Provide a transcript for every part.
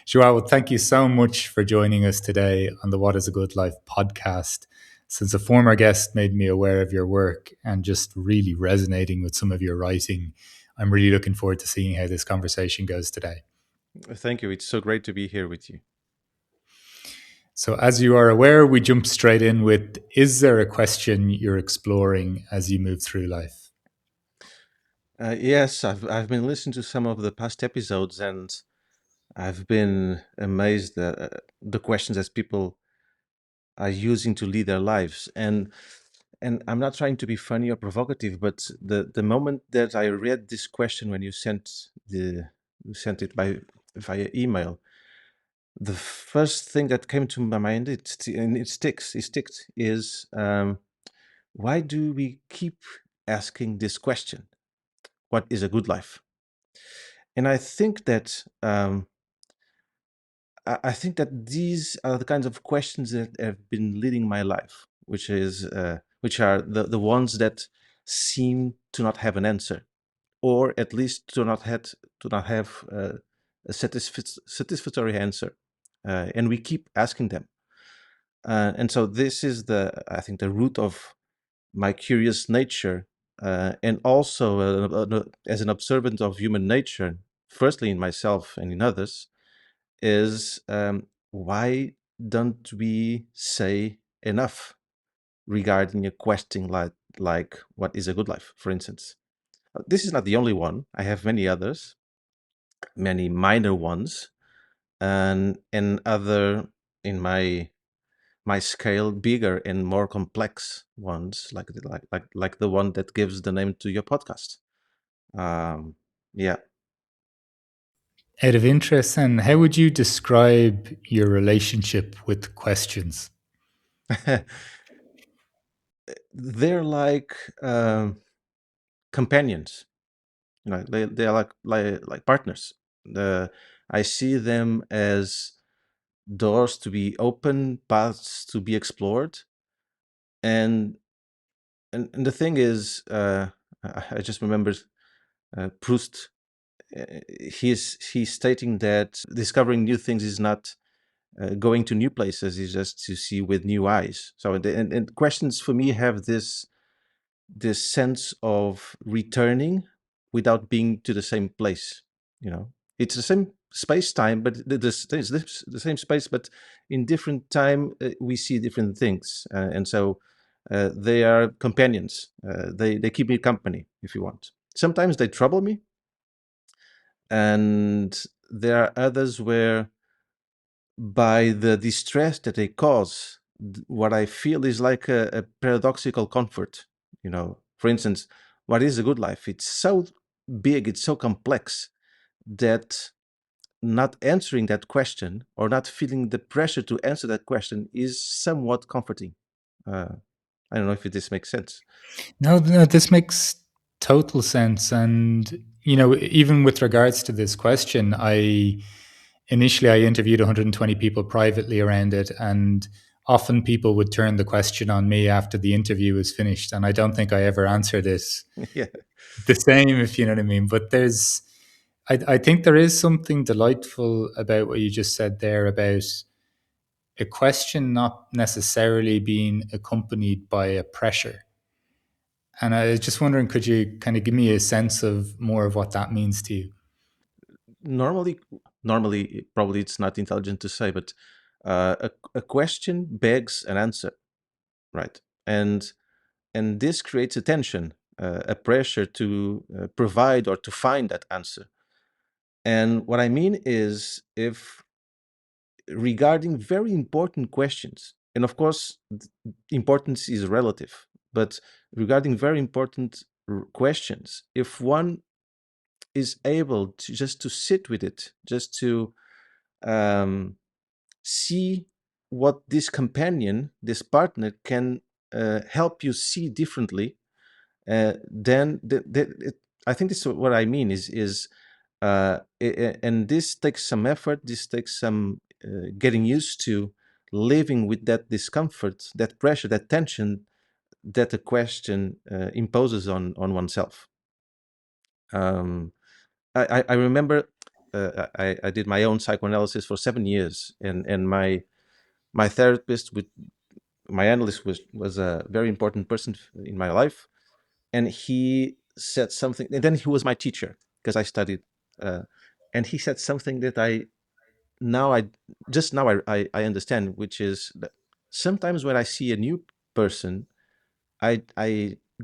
João, thank you so much for joining us today on the What is a Good Life podcast. Since a former guest made me aware of your work and just really resonating with some of your writing, I'm really looking forward to seeing how this conversation goes today. Thank you. It's so great to be here with you. So, as you are aware, we jump straight in with, is there a question you're exploring as you move through life? Yes, I've been listening to some of the past episodes, and I've been amazed at the questions that people are using to lead their lives. And I'm not trying to be funny or provocative, but the moment that I read this question when you sent it by via email, the first thing that came to my mind, and it sticked, is why do we keep asking this question? What is a good life? And I think that these are the kinds of questions that have been leading my life, which are the ones that seem to not have an answer, or at least to not have a satisfactory answer, and we keep asking them. And so this is I think the root of my curious nature, and also as an observant of human nature, firstly in myself and in others, is why don't we say enough regarding a question like what is a good life, for instance? This is not the only one. I have many others, many minor ones, and other in my scale bigger and more complex ones, like the one that gives the name to your podcast. Yeah. Out of interest, and how would you describe your relationship with questions? They're like companions. They're like partners. The I see them as doors to be open, paths to be explored, and and the thing is, I just remembered Proust. He's stating that discovering new things is not going to new places; is just to see with new eyes. So, and questions for me have this sense of returning without being to the same place. It's the same space time, but it's the same space, but in different time we see different things, and so they are companions. They keep me company, if you want. Sometimes they trouble me, and there are others where, by the distress that they cause, what I feel is like a paradoxical comfort. For instance, what is a good life? It's so big, it's so complex that not answering that question or not feeling the pressure to answer that question is somewhat comforting. Uh, I don't know if this makes sense. No, no, this makes total sense. And, even with regards to this question, I interviewed 120 people privately around it. And often people would turn the question on me after the interview was finished. And I don't think I ever answered it Yeah. the same, if you know what I mean. But I think there is something delightful about what you just said there about a question not necessarily being accompanied by a pressure. And I was just wondering, could you kind of give me a sense of more of what that means to you? normally normally probably it's not intelligent to say, but a question begs an answer, right? And this creates a tension, a pressure to provide or to find that answer. And what I mean is, if regarding very important questions, and of course importance is relative, but regarding very important questions, if one is able to just to sit with it, just to um, see what this companion, this partner can help you see differently, then I think this is what I mean is and this takes some effort. This takes some getting used to living with that discomfort, that pressure, that tension that the question imposes on oneself. Um, I remember. I did my own psychoanalysis for 7 years, and my therapist, with my analyst, was a very important person in my life, and he said something, and then he was my teacher because I studied, uh, and he said something that now I just now I understand, which is that sometimes when I see a new person, I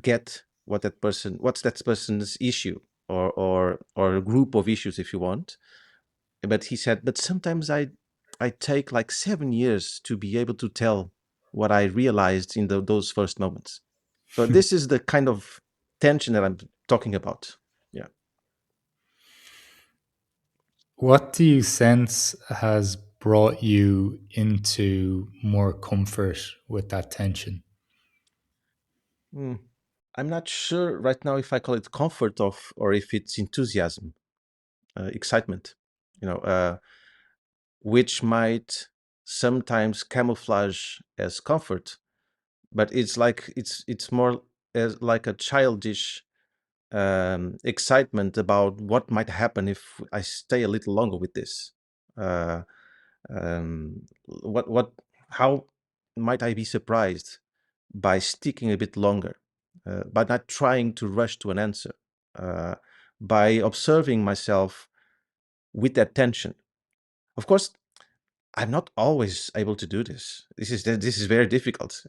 get what's that person's issue, or a group of issues, if you want. But he said, but sometimes I take like 7 years to be able to tell what I realized in those first moments. So this is the kind of tension that I'm talking about. Yeah. What do you sense has brought you into more comfort with that tension? Hmm. I'm not sure right now if I call it comfort of or if it's enthusiasm, excitement, you know, which might sometimes camouflage as comfort, but it's more as like a childish excitement about what might happen if I stay a little longer with this. Uh, what how might I be surprised by sticking a bit longer, by not trying to rush to an answer, uh, by observing myself with that tension. Of course, I'm not always able to do this. This is very difficult.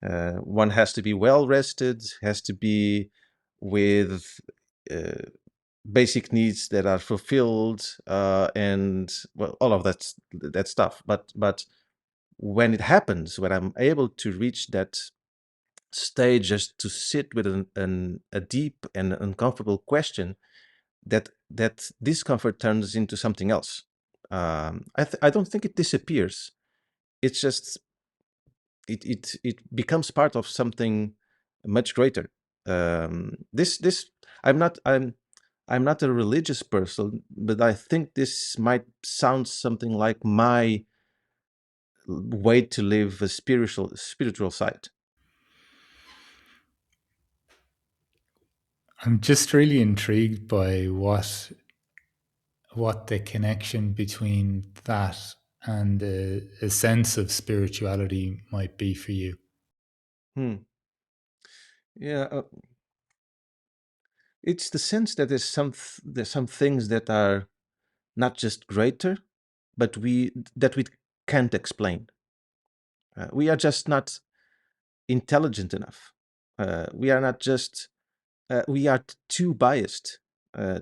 One has to be well rested, has to be with uh, basic needs that are fulfilled, and well, all of that stuff. But when it happens, when I'm able to reach that stage, just to sit with a deep and uncomfortable question, that discomfort turns into something else. I don't think it disappears. It's just it becomes part of something much greater. This I'm not a religious person, but I think this might sound something like my way to live a spiritual side. I'm just really intrigued by what the connection between that and a sense of spirituality might be for you. Hmm. Yeah, it's the sense that there's some things that are not just greater, but we can't explain. We are just not intelligent enough. We are not just we are too biased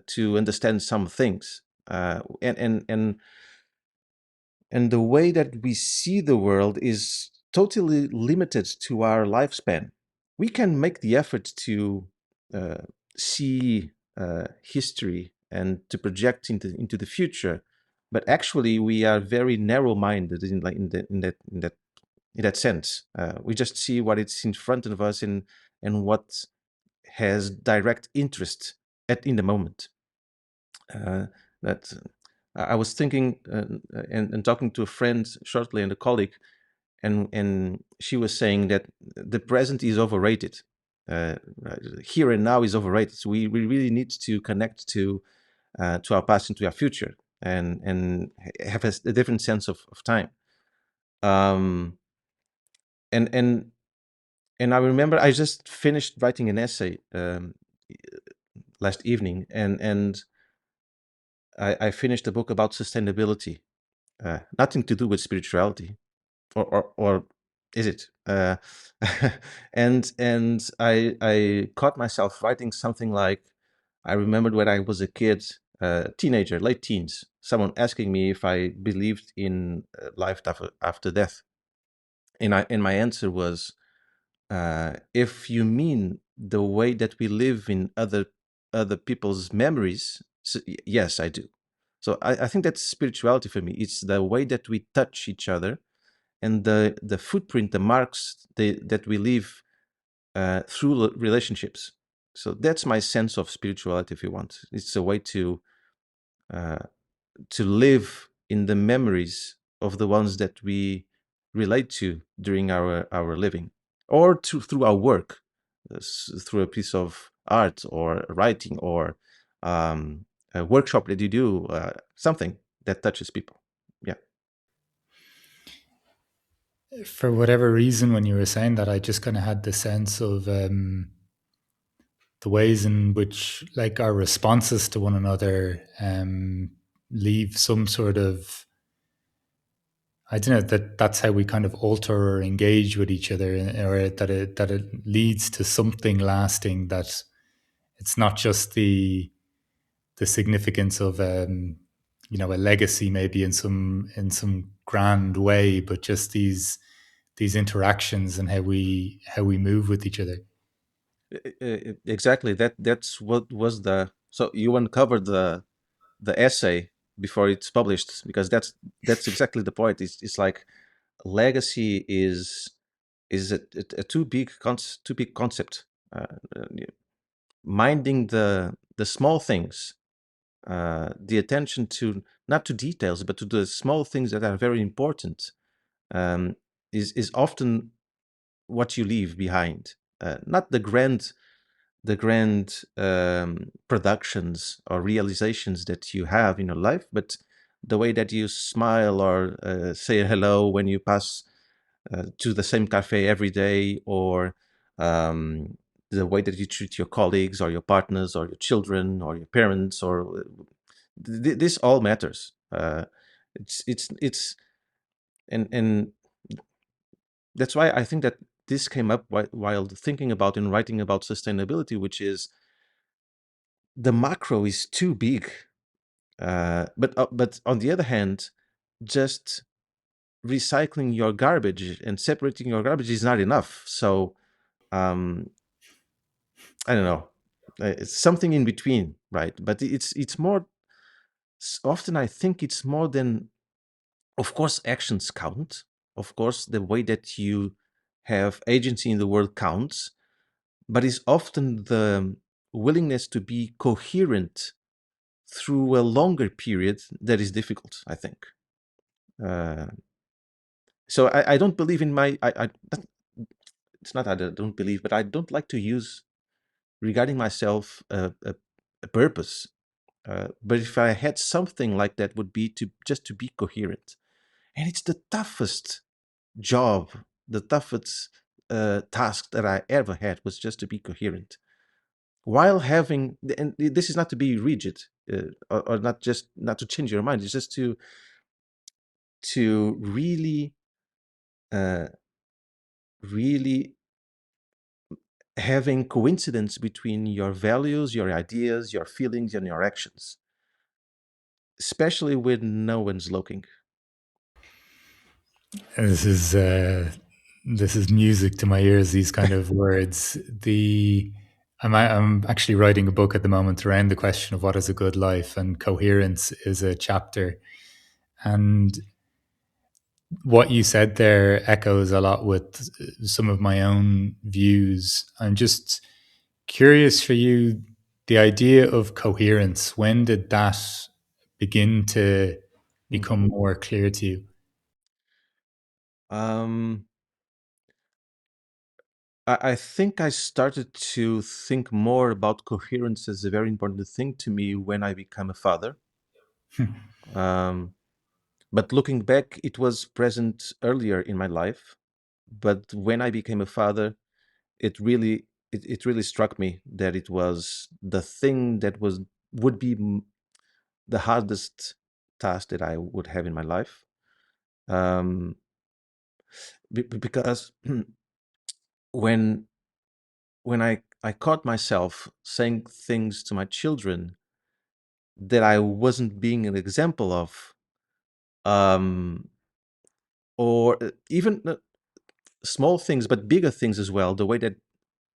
to understand some things, and the way that we see the world is totally limited to our lifespan. We can make the effort to uh, see history and to project into the future, but actually we are very narrow-minded in that sense. We just see what is in front of us, and what has direct interest in the moment. Uh, that I was thinking, and talking to a friend shortly, and a colleague, and she was saying that the present is overrated. Right, here and now is overrated. So we really need to connect to our past and to our future, and have a different sense of time. Um, and and and I remember I just finished writing an essay last evening, and I finished a book about sustainability. Nothing to do with spirituality, or is it? And I caught myself writing something like, I remembered when I was a kid, teenager, late teens, someone asking me if I believed in life after death, and my answer was, if you mean the way that we live in other people's memories, so, yes, I do. So I think that's spirituality for me. It's the way that we touch each other, and the footprint, the marks that we leave through relationships. So that's my sense of spirituality, if you want. It's a way uh, to live in the memories of the ones that we relate to during our living, or through our work, through a piece of art or writing, or um, a workshop that you do, something that touches people. Yeah. For whatever reason, when you were saying that, I just kind of had the sense of the ways in which, like, our responses to one another leave some sort of, I don't know, that's how we kind of alter or engage with each other, or that it leads to something lasting. That it's not just the significance of a legacy, maybe in some grand way, but just these interactions and how we move with each other. Exactly. That's what was the. So you uncovered the essay before it's published, because that's exactly the point. It's like legacy is a too big concept. Yeah, minding the small things, the attention to, not to details, but to the small things that are very important, um, is often what you leave behind. Not the grand productions or realizations that you have in your life, but the way that you smile or say hello when you pass to the same cafe every day, or the way that you treat your colleagues or your partners or your children or your parents, or this all matters. It's and that's why I think that this came up while thinking about and writing about sustainability, which is the macro is too big. But on the other hand, just recycling your garbage and separating your garbage is not enough. So um, I don't know. It's something in between, right? But it's more. Often I think it's more than. Of course, actions count. Of course, the way that you have agency in the world counts. But it's often the willingness to be coherent through a longer period that is difficult, I think. Uh, so I don't believe in it's not that I don't believe, but I don't like to use regarding myself a purpose. But if I had something like that, would be to just to be coherent, and it's the toughest job, the toughest task that I ever had was just to be coherent, while having, and this is not to be rigid, or not just not to change your mind. It's just to really, uh, really having coincidence between your values, your ideas, your feelings, and your actions, especially when no one's looking. This is music to my ears. These kind of words. I'm actually writing a book at the moment around the question of what is a good life, and coherence is a chapter. And what you said there echoes a lot with some of my own views. I'm just curious for you, the idea of coherence. When did that begin to Hmm. become more clear to you? Um, I think I started to think more about coherence as a very important thing to me when I became a father. Um, but looking back, it was present earlier in my life. But when I became a father, it really struck me that it was the thing that would be the hardest task that I would have in my life. Um, because when when I caught myself saying things to my children that I wasn't being an example of, um, or even small things, but bigger things as well. The way that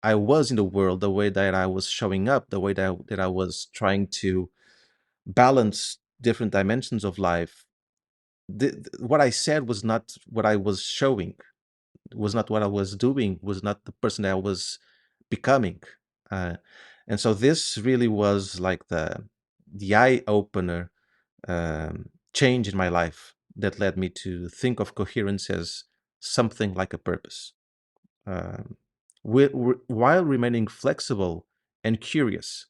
I was in the world, the way that I was showing up, the way that I was trying to balance different dimensions of life. What I said was not what I was showing, was not what I was doing, was not the person that I was becoming. Uh, and so this really was like the eye opener, change in my life that led me to think of coherence as something like a purpose, um, while remaining flexible and curious.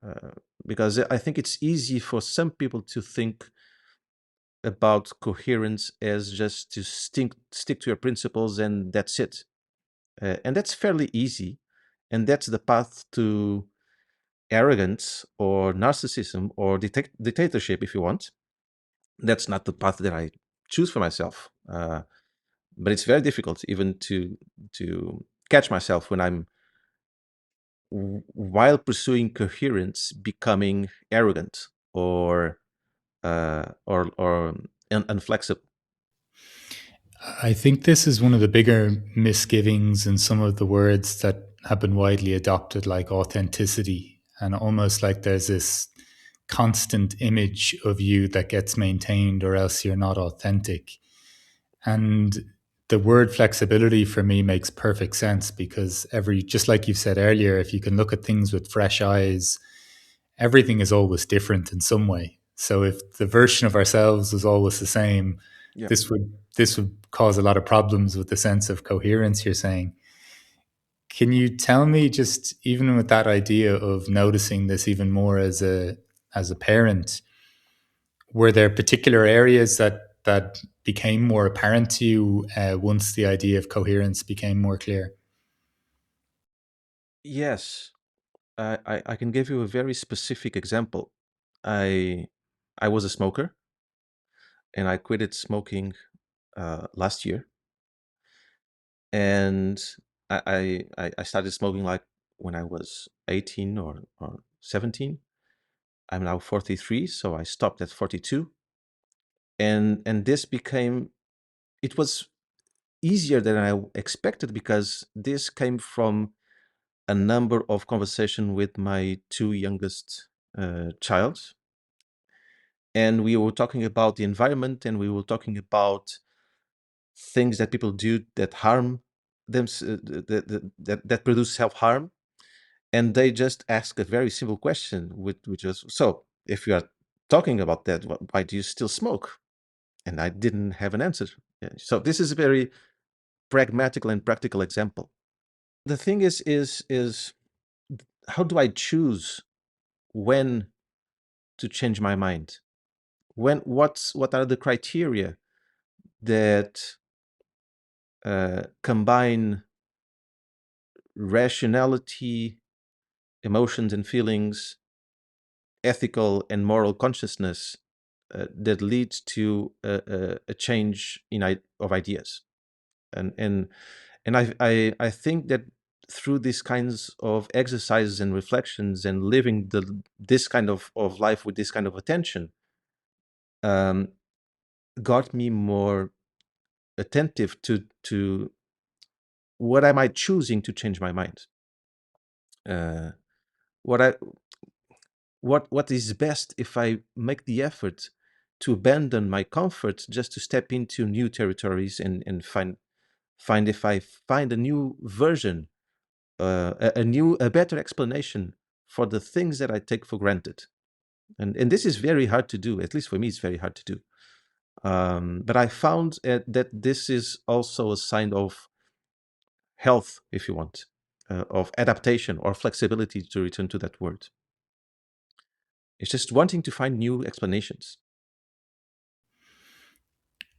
Uh, because I think it's easy for some people to think about coherence as just to stick to your principles and that's it. And that's fairly easy. And that's the path to arrogance or narcissism or dictatorship, if you want. That's not the path that I choose for myself. But it's very difficult even to catch myself when I'm, while pursuing coherence, becoming arrogant or unflexible. I think this is one of the bigger misgivings in some of the words that have been widely adopted, like authenticity, and almost like there's this constant image of you that gets maintained, or else you're not authentic. And the word flexibility for me makes perfect sense because just like you've said earlier, if you can look at things with fresh eyes, everything is always different in some way. So if the version of ourselves is always the same, Yeah. this would cause a lot of problems with the sense of coherence you're saying. Can you tell me, just even with that idea of noticing this even more as a parent, were there particular areas that became more apparent to you once the idea of coherence became more clear? Yes, I can give you a very specific example. I I was a smoker and I quitted smoking last year, and I started smoking like when I was 18 or 17. I'm now 43, so I stopped at 42, and this became, it was easier than I expected because this came from a number of conversation with my two youngest child, and we were talking about the environment, and we were talking about things that people do that harm them, that produce self harm, and they just ask a very simple question, which is, so if you are talking about that, why do you still smoke? And I didn't have an answer. Yeah, so this is a very pragmatic and practical example. The thing is how do I choose when to change my mind? What are the criteria that combine rationality, emotions and feelings, ethical and moral consciousness, that leads to a change of ideas? And I think that through these kinds of exercises and reflections and living this kind of life with this kind of attention, um, got me more attentive to what am I choosing to change my mind. Uh, what I what is best if I make the effort to abandon my comfort just to step into new territories and find if I find a new version, a better explanation for the things that I take for granted. And this is very hard to do. At least for me, it's very hard to do. But I found that this is also a sign of health, if you want, of adaptation or flexibility, to return to that word. It's just wanting to find new explanations.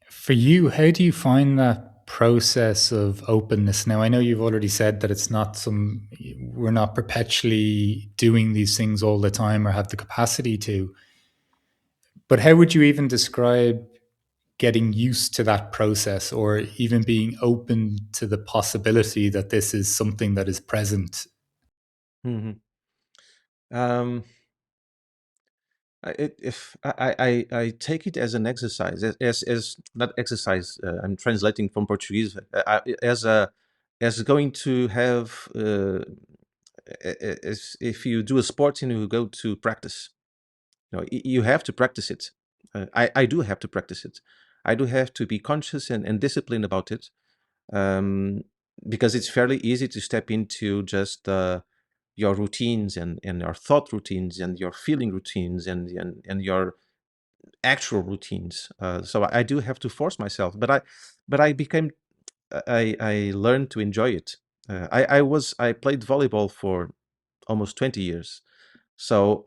For you, how do you find that process of openness? Now, I know you've already said that we're not perpetually doing these things all the time or have the capacity to, but how would you even describe getting used to that process or even being open to the possibility that this is something that is present? Mhm. Um, if I take it as an exercise, as not exercise. I'm translating from Portuguese, as going to have, as if you do a sport and you go to practice. You have to practice it. I do have to practice it. I do have to be conscious and disciplined about it, um, because it's fairly easy to step into just your routines and your thought routines and your feeling routines and your actual routines. So I do have to force myself, but I became, I learned to enjoy it. I played volleyball for almost 20 years, so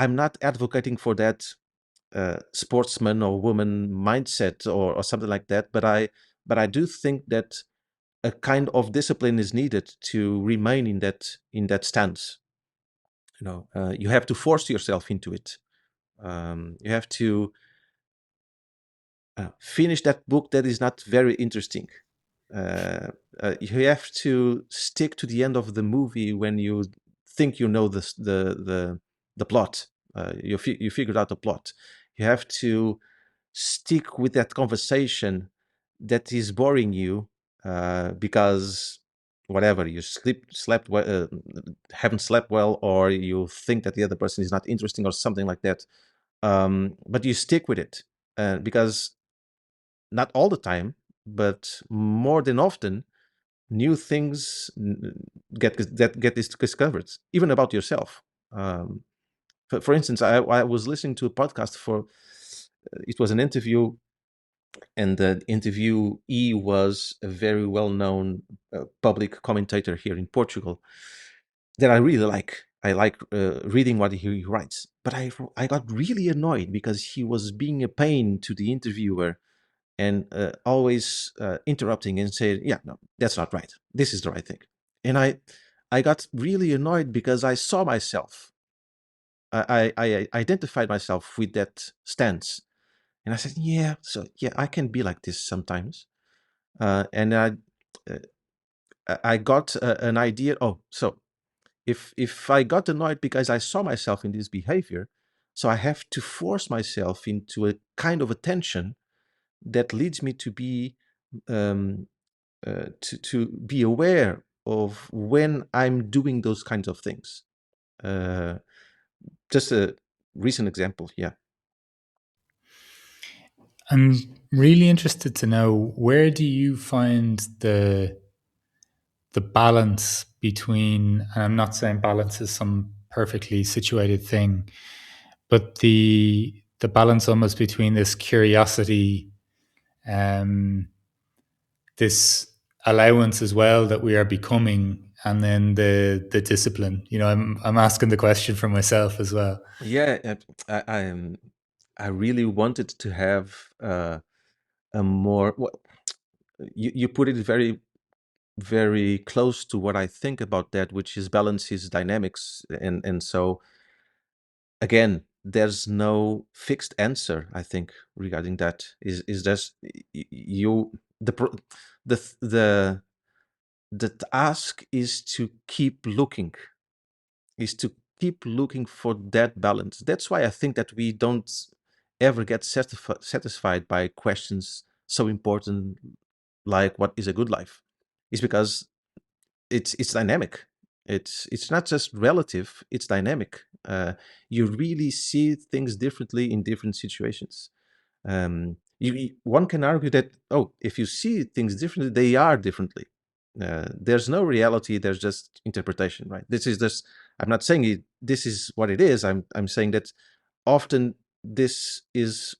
I'm not advocating for that sportsman or woman mindset or something like that, but I do think that a kind of discipline is needed to remain in that stance. You have to force yourself into it. You have to finish that book that is not very interesting. Uh, you have to stick to the end of the movie when you think you know the plot. You figured out the plot. You have to stick with that conversation that is boring you because whatever you haven't slept well, or you think that the other person is not interesting or something like that. But you stick with it because not all the time, but more than often, new things get discovered, even about yourself. Um, for instance, I was listening to a podcast for it was an interview, and the interviewee was a very well-known public commentator here in Portugal that I really like. I like reading what he writes, but I got really annoyed because he was being a pain to the interviewer and always interrupting and saying, "Yeah, no, that's not right. This is the right thing." And I got really annoyed because I saw myself. I identified myself with that stance, and I said, "Yeah, so yeah, I can be like this sometimes." And uh, I got an idea. Oh, so if I got annoyed because I saw myself in this behavior, so I have to force myself into a kind of attention that leads me to be um, to be aware of when I'm doing those kinds of things. Uh, just a recent example, yeah. I'm really interested to know, where do you find the balance between, and I'm not saying balance is some perfectly situated thing, but the balance almost between this curiosity, um, this allowance as well that we are becoming, and then the discipline. I'm asking the question for myself as well. Yeah, I really wanted to have a more. Well, you put it very very close to what I think about that, which is balance is dynamics, and so again, there's no fixed answer. I think regarding that is just you the pro- the the task is to keep looking, is to keep looking for that balance. That's why I think that we don't ever get satisfied by questions so important like what is a good life. Is because it's dynamic. It's not just relative, it's dynamic. You really see things differently in different situations. One can argue that, oh, if you see things differently, they are differently. There's no reality, there's just interpretation, right? This is just, I'm not saying this is what it is. I'm saying that often this is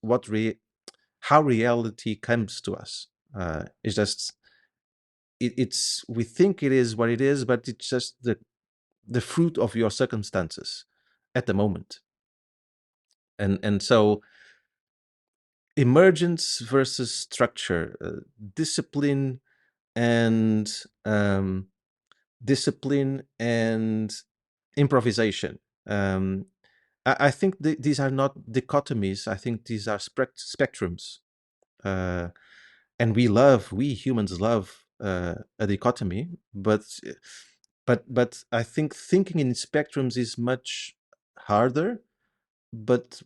how reality comes to us. It's just it's we think it is what it is, but it's just the fruit of your circumstances at the moment. And so emergence versus structure, discipline and um, discipline and improvisation. I think these are not dichotomies. I think these are spectrums. Uh, and we humans love a dichotomy, but I think thinking in spectrums is much harder. But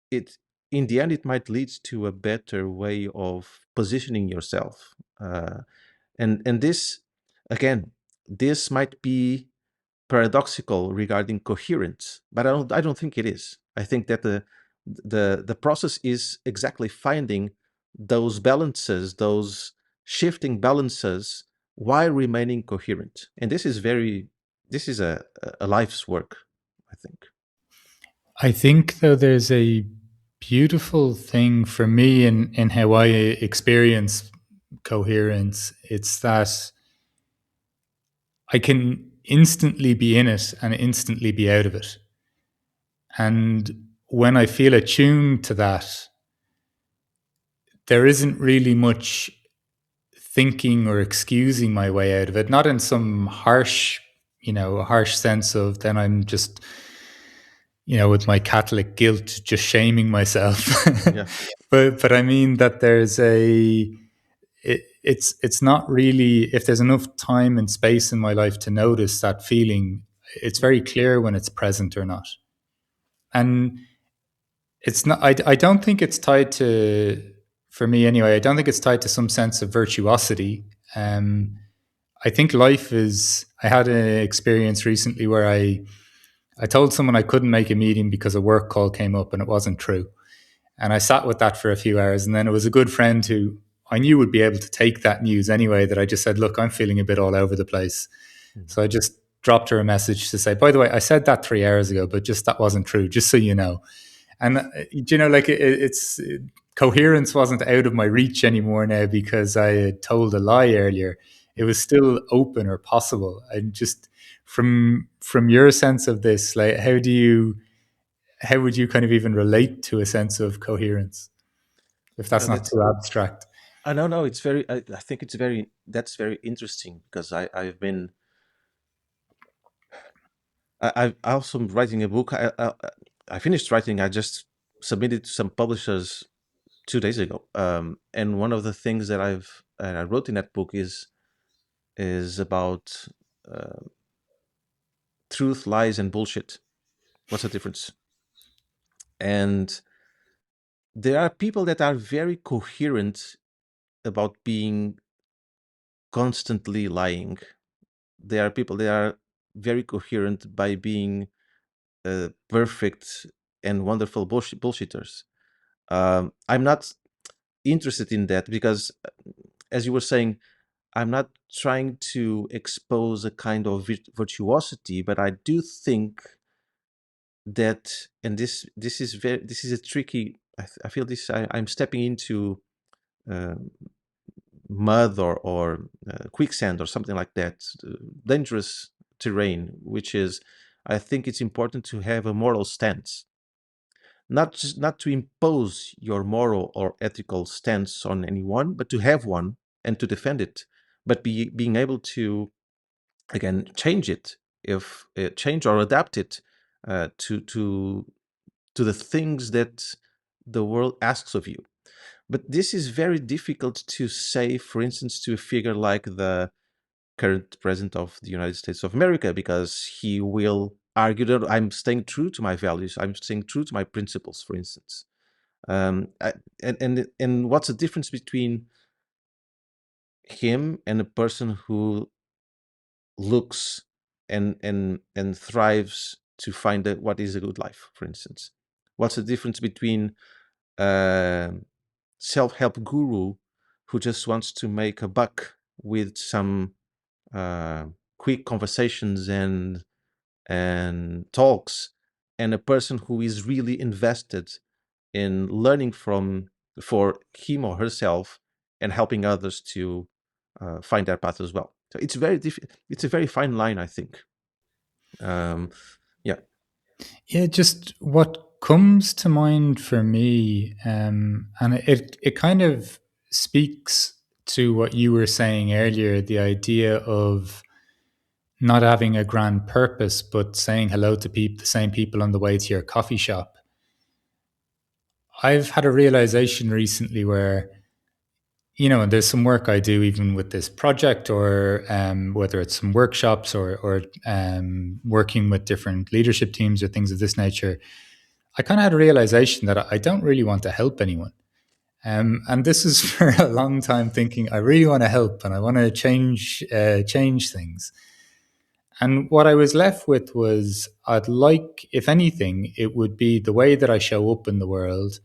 it in the end it might lead to a better way of positioning yourself. And this again, this might be paradoxical regarding coherence, but I don't think it is. I think that the process is exactly finding those balances, those shifting balances, while remaining coherent. And this is a life's work, I think. I think, though, there's a beautiful thing for me in how I experience coherence. It's that I can instantly be in it and instantly be out of it. And when I feel attuned to that, there isn't really much thinking or excusing my way out of it. Not in some harsh sense of then I'm just, with my Catholic guilt, just shaming myself. Yeah. but I mean that it's not really, if there's enough time and space in my life to notice that feeling, it's very clear when it's present or not. And it's not, I don't think it's tied to, for me anyway, I don't think it's tied to some sense of virtuosity. I think life is, I had an experience recently where I told someone I couldn't make a meeting because a work call came up and it wasn't true. And I sat with that for a few hours. And then it was a good friend who I knew would be able to take that news anyway, that I just said, look, I'm feeling a bit all over the place. Mhm. So I just dropped her a message to say, by the way, I said that 3 hours ago, but just that wasn't true, just so you know. And, like it's coherence wasn't out of my reach anymore now because I had told a lie earlier. It was still open or possible. And just from your sense of this, like, how would you kind of even relate to a sense of coherence, if that's not That's too abstract? I don't know. It's very. I think it's very. That's very interesting because I've been. I'm also writing a book. I finished writing. I just submitted to some publishers 2 days ago. And one of the things that I wrote in that book is about uh, truth, lies, and bullshit. What's the difference? And there are people that are very coherent about being constantly lying. There are people that are very coherent by being perfect and wonderful bullshitters. I'm not interested in that because, as you were saying, I'm not trying to expose a kind of virtuosity, but I do think that, and this is a tricky. I feel this. I'm stepping into uh, mud or quicksand or something like that, dangerous terrain. Which is, I think it's important to have a moral stance, not to impose your moral or ethical stance on anyone, but to have one and to defend it, but being able to again change it if change or adapt it to the things that the world asks of you. But this is very difficult to say, for instance, to a figure like the current president of the United States of America, because he will argue that I'm staying true to my values, I'm staying true to my principles, for instance. I, and what's the difference between him and a person who looks and thrives to find out what is a good life, for instance? What's the difference between a self-help guru who just wants to make a buck with some uh, quick conversations and talks, and a person who is really invested in learning from for him or herself and helping others to find their path as well? So it's it's a very fine line, I think. um, yeah. Yeah, just what comes to mind for me, and it kind of speaks to what you were saying earlier, the idea of not having a grand purpose, but saying hello to the same people on the way to your coffee shop. I've had a realization recently where, and there's some work I do even with this project, or whether it's some workshops or working with different leadership teams or things of this nature. I kind of had a realization that I don't really want to help anyone. And this is for a long time thinking I really want to help and I want to change things. And what I was left with was, I'd like, if anything, it would be the way that I show up in the world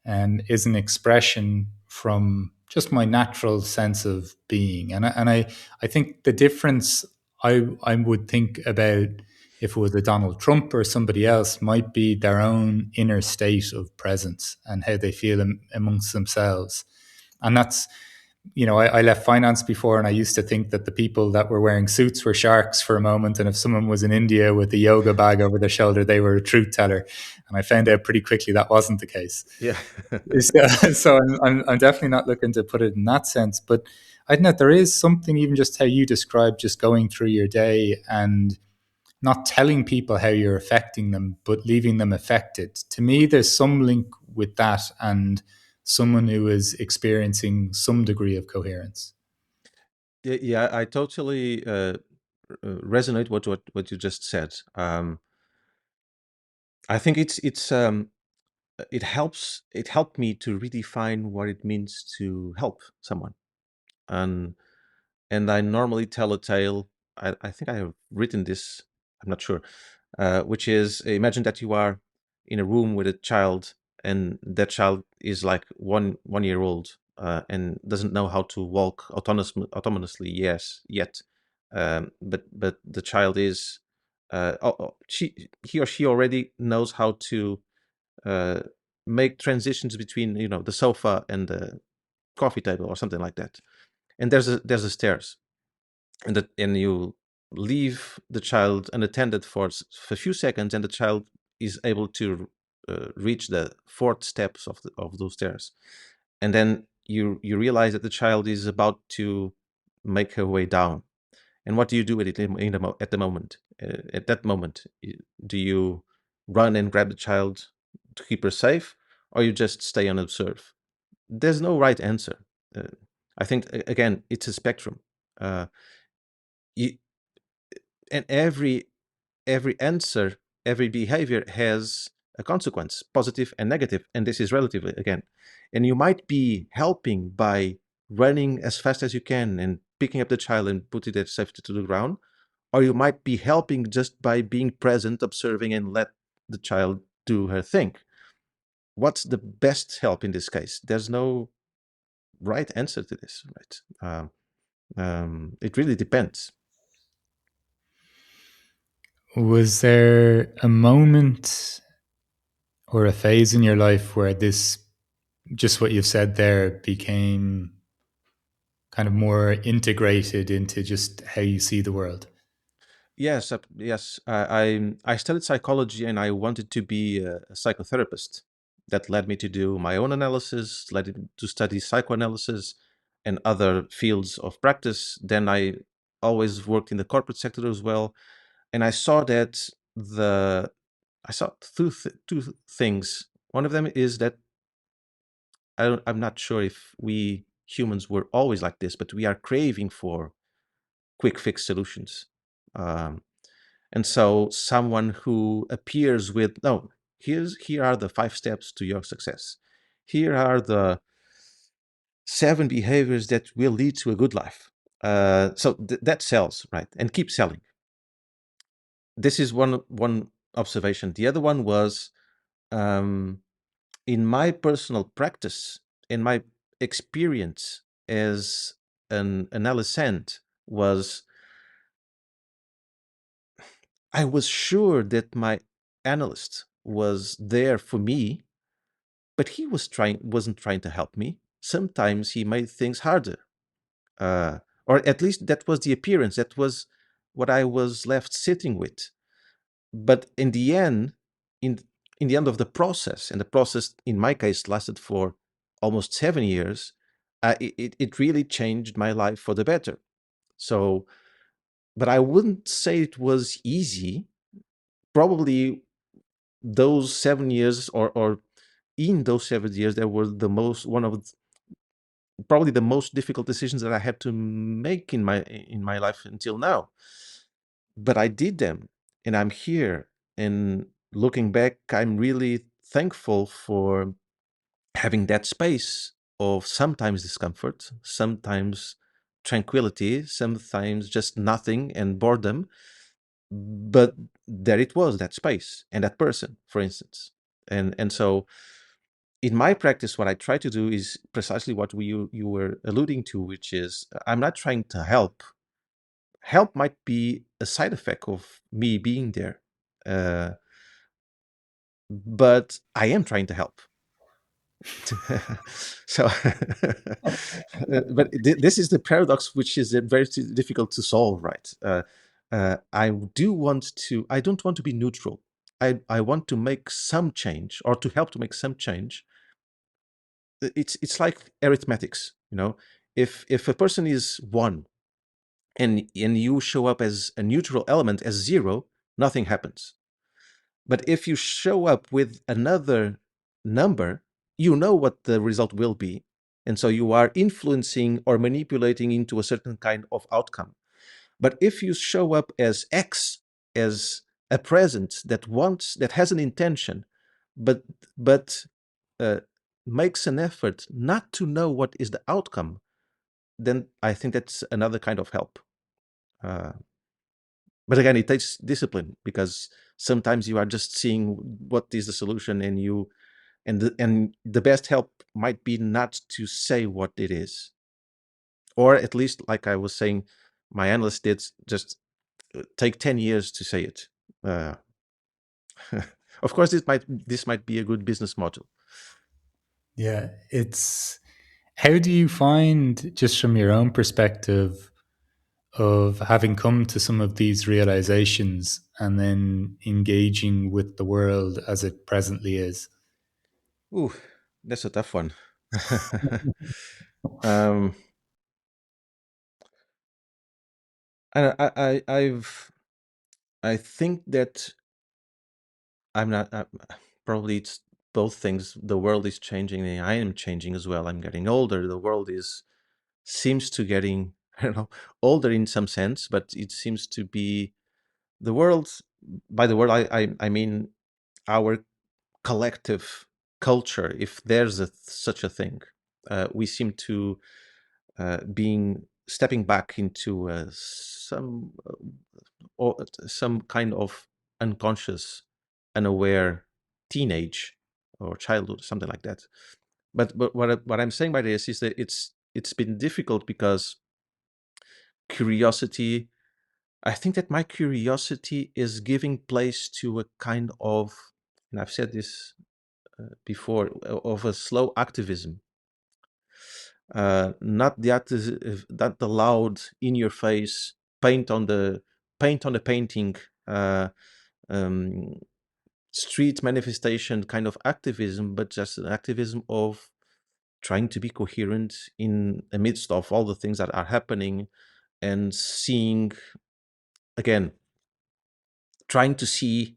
is an expression from just my natural sense of being. I think the difference I would think about if it was a Donald Trump or somebody else might be their own inner state of presence and how they feel amongst themselves. And that's I left finance before, and I used to think that the people that were wearing suits were sharks for a moment. And if someone was in India with a yoga bag over their shoulder, they were a truth teller. And I found out pretty quickly that wasn't the case. Yeah. So I'm definitely not looking to put it in that sense. But I don't know, there is something, even just how you described just going through your day and not telling people how you're affecting them, but leaving them affected. To me, there's some link with that and someone who is experiencing some degree of coherence. Yeah, I totally resonate with what you just said. I think it helped me to redefine what it means to help someone. And I normally tell a tale. I think I have written this. I'm not sure, which is, imagine that you are in a room with a child, and that child is like one year old, and doesn't know how to walk autonomously. Yes, yet, but the child is, he or she already knows how to uh, make transitions between, the sofa and the coffee table or something like that. And there's a stairs, and you leave the child unattended for a few seconds, and the child is able to reach the fourth steps of those stairs, and then you realize that the child is about to make her way down. And what do you do with it at the moment? At that moment, do you run and grab the child to keep her safe, or you just stay and observe? There's no right answer. Uh, I think, again, it's a spectrum. Uh, you, and every answer, every behavior has a consequence, positive and negative, and this is relative again. And you might be helping by running as fast as you can and picking up the child and putting it safely to the ground, or you might be helping just by being present, observing, and let the child do her thing. What's the best help in this case? There's no right answer to this, right? It really depends. Was there a moment or a phase in your life where this, just what you've said there, became kind of more integrated into just how you see the world? Yes, yes. I studied psychology, and I wanted to be a psychotherapist. That led me to do my own analysis, led me to study psychoanalysis and other fields of practice. Then I always worked in the corporate sector as well, and I saw that the I saw two things. One of them is that I'm not sure if we humans were always like this, but we are craving for quick fix solutions. Um, and so someone who appears with, no, here are the 5 steps to your success. Here are the 7 behaviors that will lead to a good life. That sells, right? And keep selling. This is one observation. The other one was, um, in my personal practice, in my experience as an analysand, was I was sure that my analyst was there for me, but he wasn't trying to help me. Sometimes he made things harder, or at least that was the appearance. That was what I was left sitting with. But in the end, in in the end of the process, and the process in my case lasted for almost 7 years, it really changed my life for the better. So, but I wouldn't say it was easy. Probably those 7 years, or in those 7 years, there were the most one of probably the most difficult decisions that I had to make in my life until now. But I did them, and I'm here. And looking back, I'm really thankful for having that space of sometimes discomfort, sometimes tranquility, sometimes just nothing and boredom. But there it was, that space and that person, for instance. And so in my practice, what I try to do is precisely what you were alluding to, which is, I'm not trying to help. Help might be a side effect of me being there, uh, but I am trying to help. So, but this is the paradox, which is very difficult to solve, right? I do want to. I don't want to be neutral. I want to make some change, or to help to make some change. It's like arithmetics, you know. If a person is one, and you show up as a neutral element as zero, nothing happens. But if you show up with another number, you know what the result will be. And so you are influencing or manipulating into a certain kind of outcome. But if you show up as X, as a present that has an intention, but but uh, makes an effort not to know what is the outcome, then I think that's another kind of help. Uh, but again, it takes discipline, because sometimes you are just seeing what is the solution, and the best help might be not to say what it is, or at least, like I was saying, my analyst did, just take 10 years to say it. uh, of course, this might be a good business model. Yeah, it's how do you find, just from your own perspective, of having come to some of these realizations and then engaging with the world as it presently is? Ooh, that's a tough one. um, I think that I'm not. Probably it's both things. The world is changing, and I am changing as well. I'm getting older. The world is seems to getting I don't know, older in some sense, but it seems to be the world. By the world, I mean our collective culture, if there's such a thing. We seem to being stepping back into or some kind of unconscious, unaware teenage or childhood, something like that. But what I'm saying by this is that it's been difficult because curiosity. I think that my curiosity is giving place to a kind of, and I've said this before, of a slow activism. Not that the loud, in your face, paint on the painting, uh, um, street manifestation kind of activism, but just an activism of trying to be coherent in amidst of all the things that are happening, and seeing, again, trying to see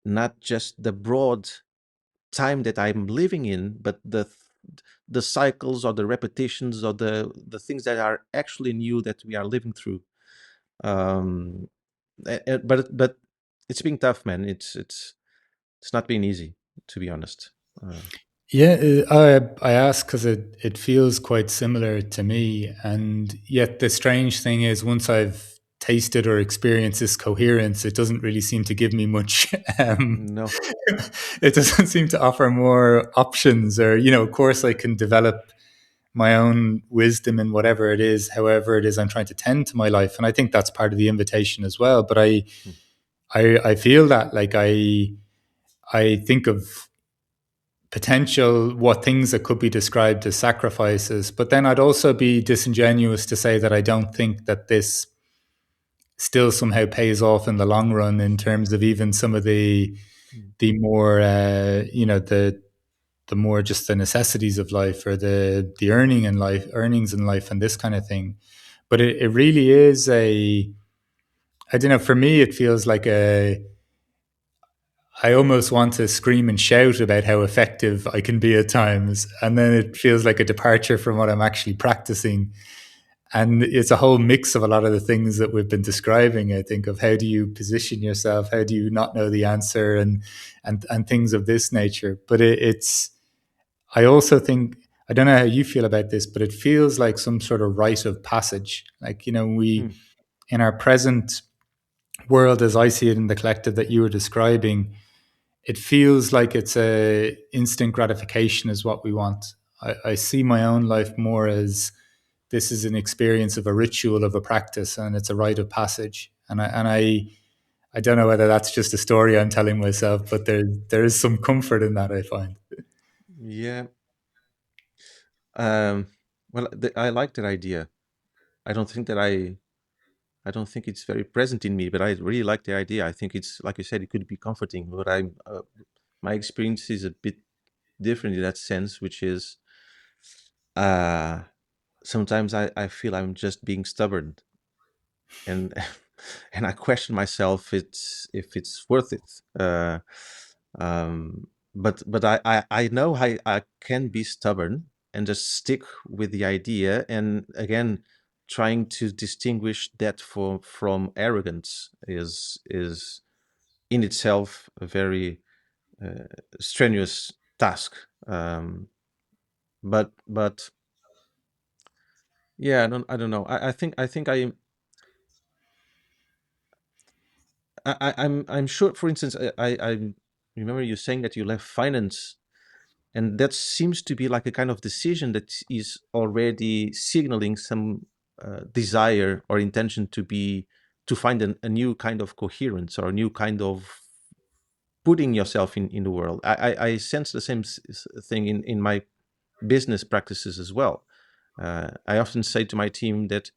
not just the broad time that I'm living in, but the cycles or the repetitions or the things that are actually new that we are living through. Um, but it's been tough, man. It's not been easy, to be honest. Yeah, I ask because it feels quite similar to me, and yet the strange thing is, once I've tasted or experienced this coherence, it doesn't really seem to give me much. No. It doesn't seem to offer more options, or of course, I can develop my own wisdom in whatever it is, however it is I'm trying to tend to my life, and I think that's part of the invitation as well. But Hmm. I feel that like I think of potential what things that could be described as sacrifices, but then I'd also be disingenuous to say that I don't think that this still somehow pays off in the long run, in terms of even some of the more the more just the necessities of life, or the earnings in life, and this kind of thing. But it really is a, I don't know, for me it feels like a, I almost want to scream and shout about how effective I can be at times. And then it feels like a departure from what I'm actually practicing. And it's a whole mix of a lot of the things that we've been describing, I think, of how do you position yourself? How do you not know the answer? And things of this nature. But it's, I also think, I don't know how you feel about this, but it feels like some sort of rite of passage. Like, Hmm. in our present world, as I see it in the collective that you were describing, it feels like it's a instant gratification is what we want. I see my own life more as, this is an experience of a ritual, of a practice, and it's a rite of passage. And I don't know whether that's just a story I'm telling myself, but there is some comfort in that, I find. Yeah. Um, well, I like that idea. I don't think that I don't think it's very present in me, but I really like the idea. I think it's like you said, it could be comforting. But my experience is a bit different in that sense, which is uh, sometimes I feel I'm just being stubborn, and and I question myself if it's worth it. But I know I can be stubborn and just stick with the idea, and again, trying to distinguish that from arrogance is in itself a very strenuous task. But yeah, I don't know. I think I'm sure. For instance, I remember you saying that you left finance, and that seems to be like a kind of decision that is already signaling some desire or intention to find a new kind of coherence or a new kind of putting yourself in the world. I sense the same thing in my business practices as well. I often say to my team that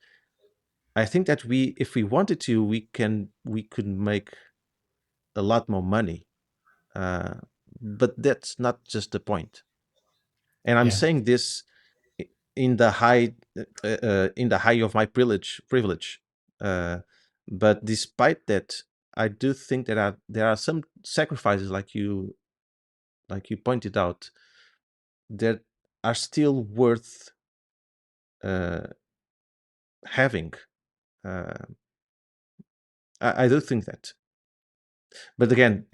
I think that if we wanted to, we could make a lot more money. Uh, but that's not just the point. And I'm Yeah. saying this in the high of my privilege. Uh, but despite that, I do think that there are some sacrifices, like you pointed out, that are still worth uh, having. Uh, I do think that. But again,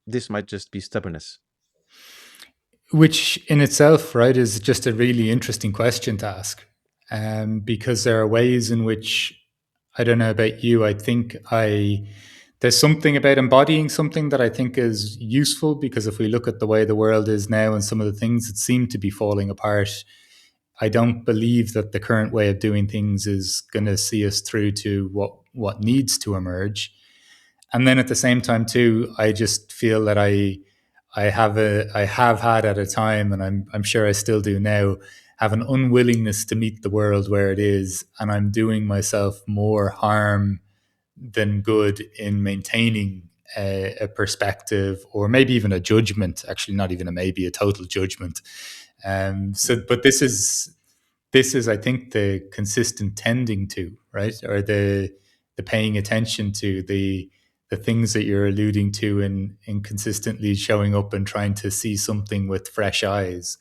this might just be stubbornness. Which in itself, right, is just a really interesting question to ask. Because there are ways in which, I don't know about you, I think there's something about embodying something that I think is useful, because if we look at the way the world is now and some of the things that seem to be falling apart, I don't believe that the current way of doing things is going to see us through to what needs to emerge. And then at the same time too, I just feel that I have had at a time, and I'm sure I still do now, have an unwillingness to meet the world where it is, and I'm doing myself more harm than good in maintaining a perspective, or maybe even a judgment. Actually, not even a maybe, a total judgment. But this is, I think, the consistent tending to, right, or the paying attention to the things that you're alluding to, in consistently showing up and trying to see something with fresh eyes.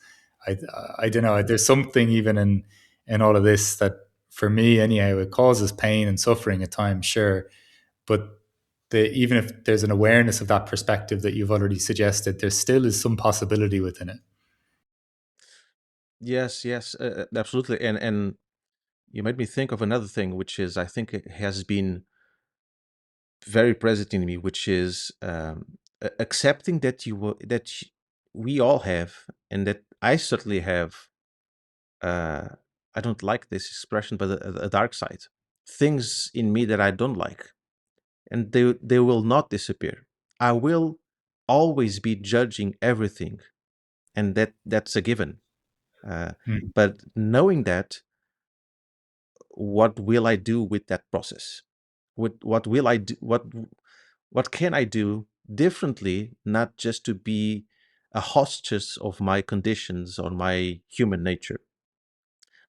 I I don't know. There's something even in all of this that, for me anyhow, it causes pain and suffering at times, sure, but even if there's an awareness of that perspective that you've already suggested, there still is some possibility within it. Yes, yes, absolutely. And you made me think of another thing, which is I think it has been very present in me, which is accepting that we all have, and that I certainly have. Uh, I don't like this expression, but a dark side, things in me that I don't like, and they will not disappear. I will always be judging everything, and that's a given. Uh, Mm. but knowing that, what will I do with that process? What will I do? What can I do differently, not just to be a hostage of my conditions or my human nature,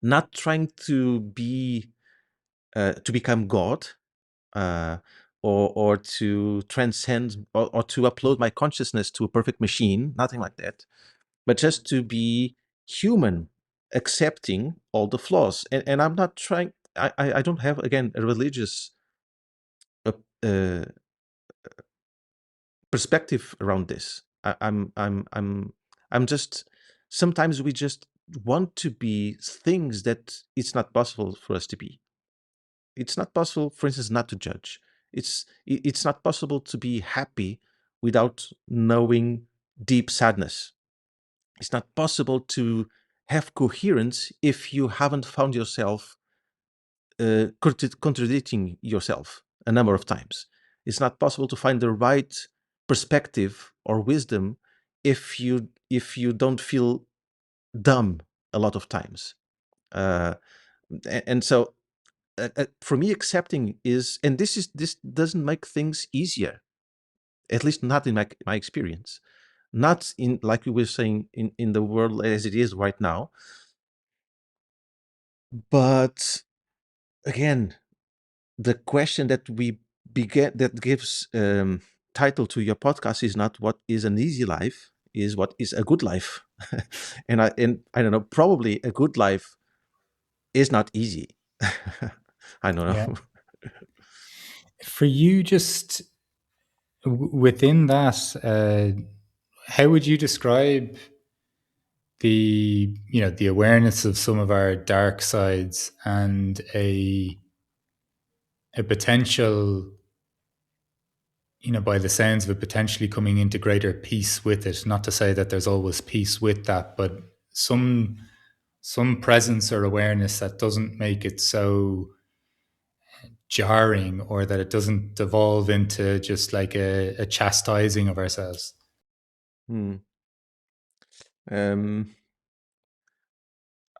not trying to become God, uh, or to transcend, or to upload my consciousness to a perfect machine, nothing like that, but just to be human, accepting all the flaws. And I'm not trying. I don't have, again, a religious uh, uh, perspective around this. I'm just, sometimes we just want to be things that it's not possible for us to be. It's not possible, for instance, not to judge. It's not possible to be happy without knowing deep sadness. It's not possible to have coherence if you haven't found yourself contradicting yourself a number of times. It's not possible to find the right perspective or wisdom if you don't feel dumb a lot of times. Uh, and so for me, accepting is, and this doesn't make things easier, at least not in my experience, not in, like we were saying, in the world as it is right now. But again, the question that we began, that gives title to your podcast, is not what is an easy life, is what is a good life. And I don't know, probably a good life is not easy. I don't Yeah. know. For you, just within that, how would you describe the the awareness of some of our dark sides and a potential, by the sounds of it, potentially coming into greater peace with it? Not to say that there's always peace with that, but some presence or awareness that doesn't make it so jarring, or that it doesn't devolve into just like a chastising of ourselves. Hmm. Um,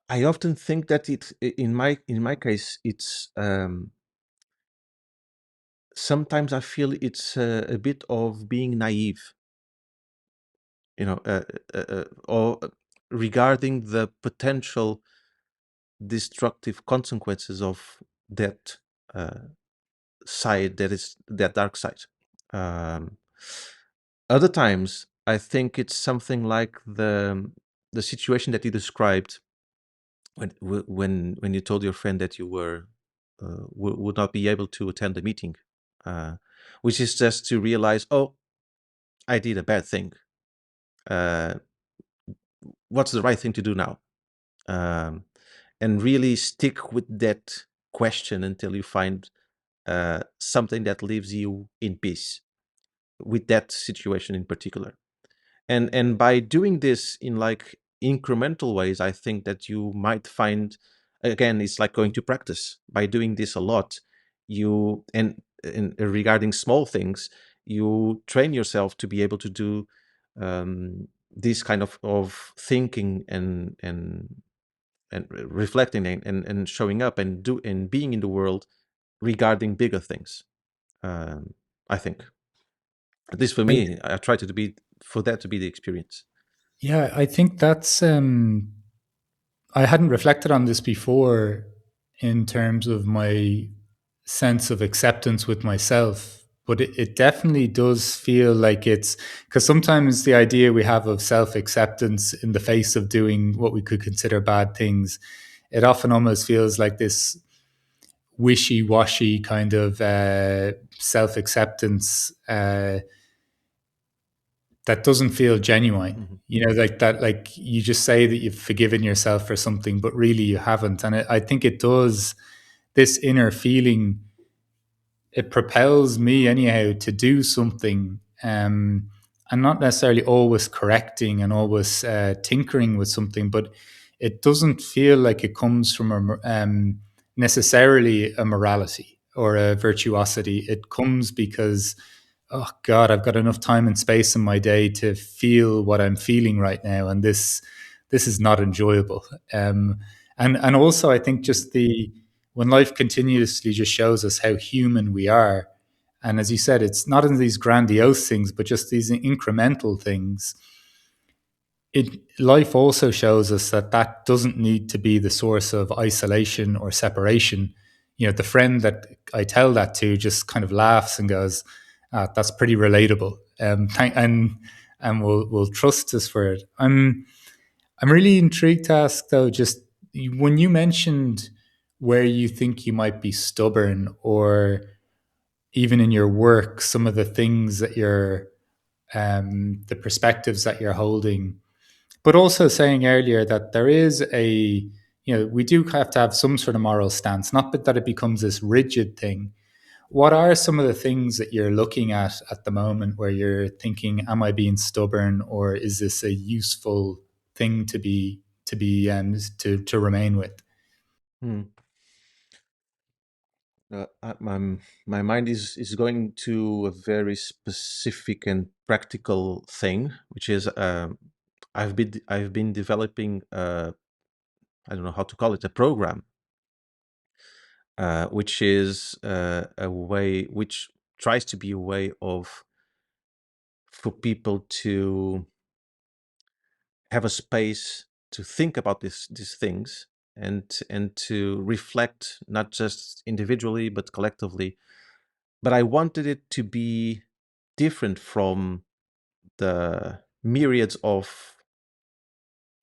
I often think that in my case, it's sometimes I feel it's a bit of being naive, you know, or regarding the potential destructive consequences of that uh, side, that is that dark side. Um, Other times, I think it's something like the situation that you described when you told your friend that you would not be able to attend the meeting, uh, which is just to realize, oh, I did a bad thing. Uh, what's the right thing to do now? Um, and really stick with that question until you find something that leaves you in peace with that situation in particular. And by doing this in like incremental ways, I think that you might find, again, it's like going to practice. By doing this a lot, you and regarding small things, you train yourself to be able to do this kind of thinking and reflecting and showing up and being in the world regarding bigger things. um, I think, at least for I, me, I try to be, for that to be the experience. yeah, I think that's I hadn't reflected on this before in terms of my sense of acceptance with myself, but it definitely does feel like it's because sometimes the idea we have of self acceptance in the face of doing what we could consider bad things, it often almost feels like this wishy washy kind of self acceptance that doesn't feel genuine. Mhm. Like that, like you just say that you've forgiven yourself for something, but really you haven't. And I think it does, this inner feeling, it propels me anyhow to do something. And not necessarily always correcting and always tinkering with something, but it doesn't feel like it comes from necessarily a morality or a virtuosity. It comes because, oh God, I've got enough time and space in my day to feel what I'm feeling right now, and this is not enjoyable. And also, I think just the when life continuously just shows us how human we are, and as you said, it's not in these grandiose things, but just these incremental things. Life also shows us that that doesn't need to be the source of isolation or separation. The friend that I tell that to just kind of laughs and goes, "That's pretty relatable," and will trust us for it. I'm really intrigued to ask though, just when you mentioned where you think you might be stubborn, or even in your work, some of the things that you're, the perspectives that you're holding, but also saying earlier that there is we do have to have some sort of moral stance, not that it becomes this rigid thing. What are some of the things that you're looking at the moment where you're thinking, am I being stubborn, or is this a useful thing to remain with? Hmm. My mind is going to a very specific and practical thing, which is I've been developing I don't know how to call it, a program, which is a way, which tries to be a way of for people to have a space to think about these things, and to reflect not just individually but collectively. But I wanted it to be different from the myriads of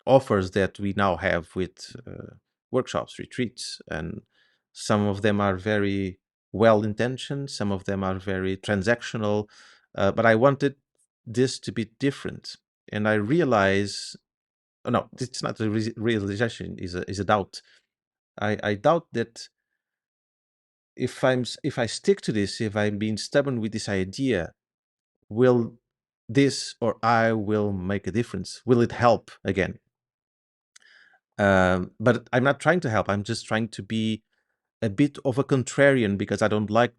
offers that we now have with workshops, retreats, and some of them are very well intentioned, some of them are very transactional, but I wanted this to be different. And I realize, oh, no, it's not a realization, is a doubt. I doubt that if I stick to this, if I'm being stubborn with this idea, will this or I will make a difference? Will it help again? But I'm not trying to help. I'm just trying to be a bit of a contrarian because I don't like.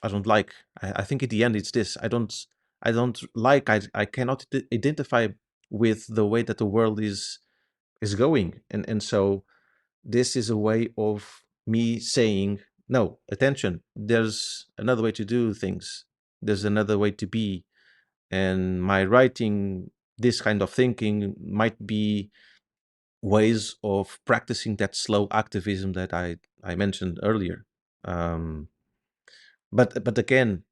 I don't like. I think at the end it's this. I don't like. I cannot identify with the way that the world is going, and so this is a way of me saying no. Attention. There's another way to do things. There's another way to be, and my writing, this kind of thinking, might be ways of practicing that slow activism that I mentioned earlier. Um, but again,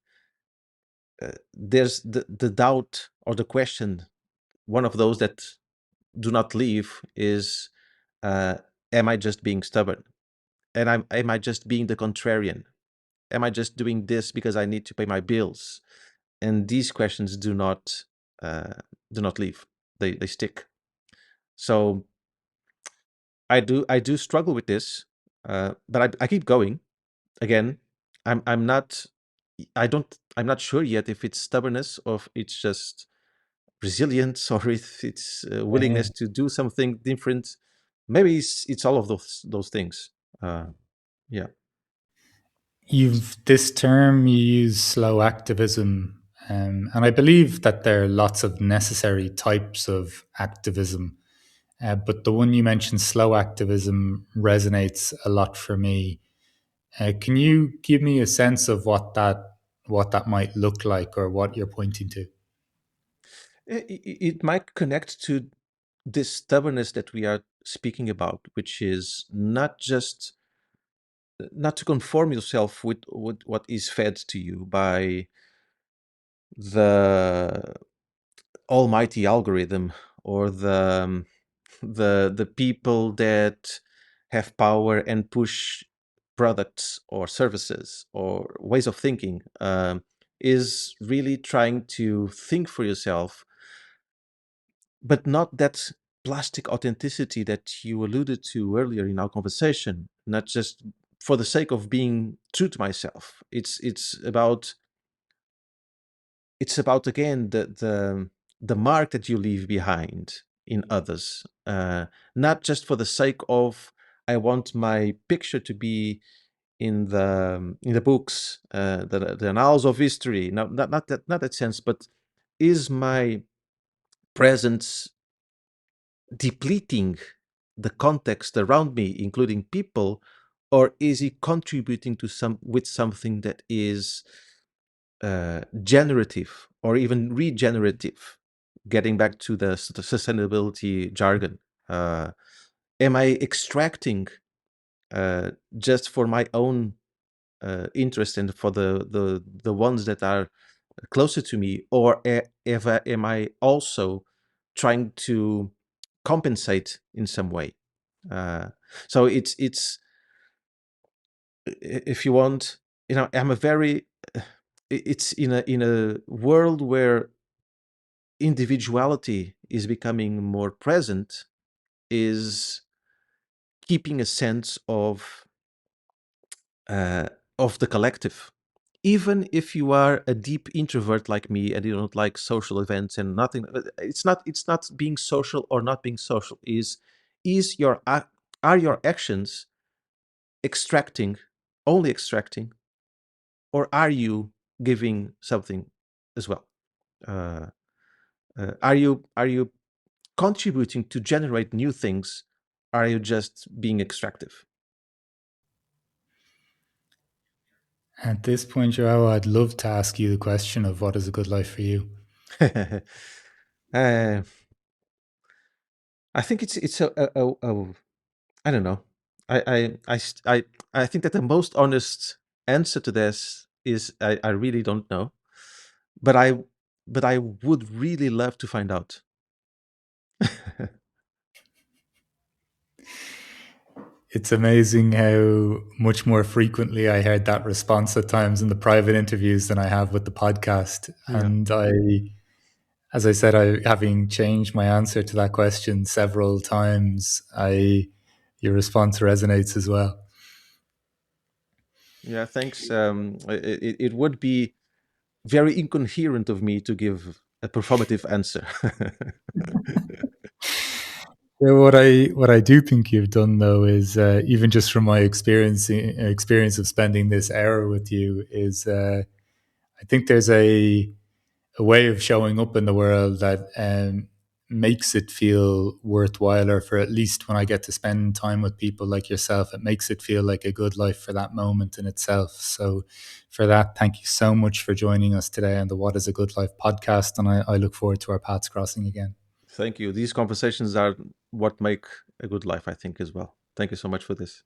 there's the doubt or the question. One of those that do not leave is, uh, am I just being stubborn? And am I just being the contrarian? Am I just doing this because I need to pay my bills? And these questions uh, do not leave. They stick. So I do struggle with this, but I keep going. Again, I'm not I'm not sure yet if it's stubbornness or if it's just resilience or if it's Yeah. willingness to do something different. Maybe it's all of those things. Uh, yeah. You've this term you use slow activism, and I believe that there are lots of necessary types of activism. But the one you mentioned, slow activism, resonates a lot for me. Can you give me a sense of what that might look like or what you're pointing to? It might connect to this stubbornness that we are speaking about, which is not to conform yourself with what is fed to you by the almighty algorithm or the people that have power and push products or services or ways of thinking, is really trying to think for yourself, but not that plastic authenticity that you alluded to earlier in our conversation. Not just for the sake of being true to myself. It's about again the mark that you leave behind in others, not just for the sake of I want my picture to be in the books, the annals of history. Not that sense, but is my presence depleting the context around me, including people, or is it contributing to some with something that is generative or even regenerative? Getting back to the sustainability jargon, uh, am I extracting just for my own interest and for the ones that are closer to me, or am I also trying to compensate in some way? Uh, so it's if you want, I'm a very it's in a world where individuality is becoming more present, is keeping a sense uh, of the collective. Even if you are a deep introvert like me and you don't like social events and nothing, it's not being social or not being social. Is your are your actions extracting, only extracting, or are you giving something as well? Uh, are you contributing to generate new things? are you just being extractive? At this point, Joao, I'd love to ask you the question of what is a good life for you? uh, I think it's a I don't know. I think that the most honest answer to this is I really don't know, but I would really love to find out. It's amazing how much more frequently I heard that response at times in the private interviews than I have with the podcast. Yeah, And as I said, having changed my answer to that question several times, your response resonates as well. yeah. Thanks. It would be very incoherent of me to give a performative answer. Yeah, what I do think you've done though is even just from my experience of spending this hour with you is I think there's a way of showing up in the world that makes it feel worthwhile, or for at least when I get to spend time with people like yourself, it makes it feel like a good life for that moment in itself. So, for that, thank you so much for joining us today on the What is a Good Life podcast. And I look forward to our paths crossing again. Thank you. These conversations are what make a good life, I think, as well. Thank you so much for this.